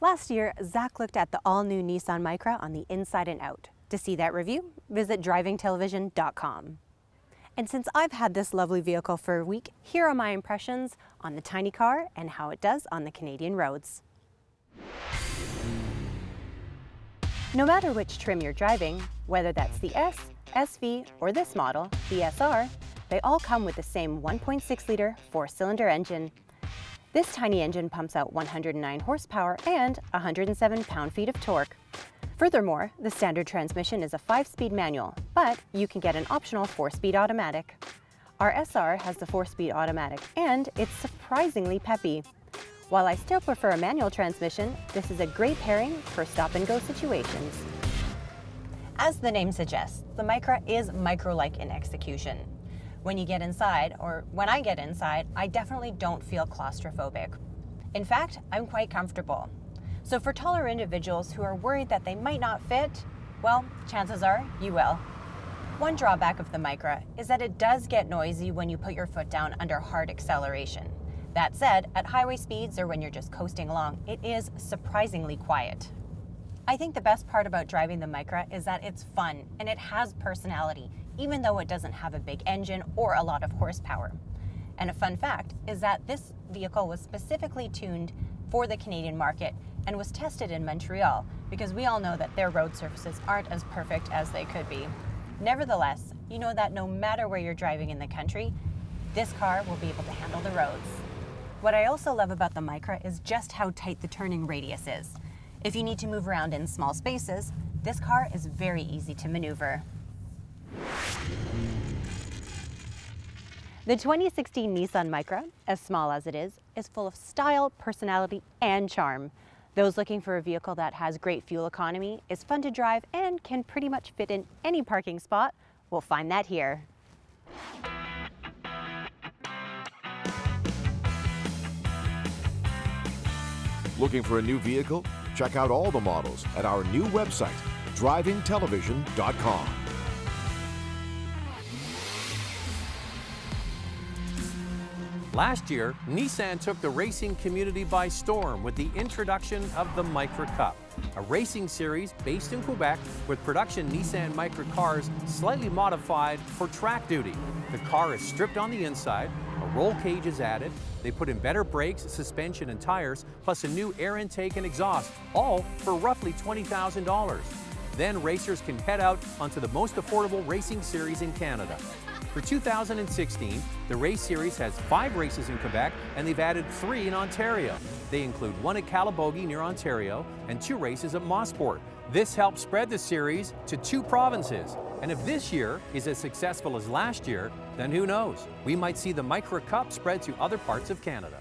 Last year, Zach looked at the all-new Nissan Micra on the inside and out. To see that review, visit drivingtelevision.com. And since I've had this lovely vehicle for a week, here are my impressions on the tiny car and how it does on the Canadian roads. No matter which trim you're driving, whether that's the S, SV, or this model, the SR, they all come with the same 1.6-liter four-cylinder engine. This tiny engine pumps out 109 horsepower and 107 pound-feet of torque. Furthermore, the standard transmission is a 5-speed manual, but you can get an optional 4-speed automatic. Our SR has the 4-speed automatic, and it's surprisingly peppy. While I still prefer a manual transmission, this is a great pairing for stop-and-go situations. As the name suggests, the Micra is micro-like in execution. When you get inside, or when I get inside, I definitely don't feel claustrophobic. In fact, I'm quite comfortable. So for taller individuals who are worried that they might not fit, well, chances are you will. One drawback of the Micra is that it does get noisy when you put your foot down under hard acceleration. That said, at highway speeds or when you're just coasting along, it is surprisingly quiet. I think the best part about driving the Micra is that it's fun and it has personality, even though it doesn't have a big engine or a lot of horsepower. And a fun fact is that this vehicle was specifically tuned for the Canadian market and was tested in Montreal because we all know that their road surfaces aren't as perfect as they could be. Nevertheless, you know that no matter where you're driving in the country, this car will be able to handle the roads. What I also love about the Micra is just how tight the turning radius is. If you need to move around in small spaces, this car is very easy to maneuver. The 2016 Nissan Micra, as small as it is full of style, personality, and charm. Those looking for a vehicle that has great fuel economy, is fun to drive, and can pretty much fit in any parking spot will find that here. Looking for a new vehicle? Check out all the models at our new website, drivingtelevision.com. Last year, Nissan took the racing community by storm with the introduction of the Micra Cup, a racing series based in Quebec with production Nissan Micra cars slightly modified for track duty. The car is stripped on the inside, a roll cage is added, they put in better brakes, suspension, and tires, plus a new air intake and exhaust, all for roughly $20,000. Then racers can head out onto the most affordable racing series in Canada. For 2016, the race series has 5 races in Quebec, and they've added 3 in Ontario. They include one at Calabogie near Ontario and 2 races at Mosport. This helps spread the series to 2 provinces. And if this year is as successful as last year, then who knows? We might see the Micra Cup spread to other parts of Canada.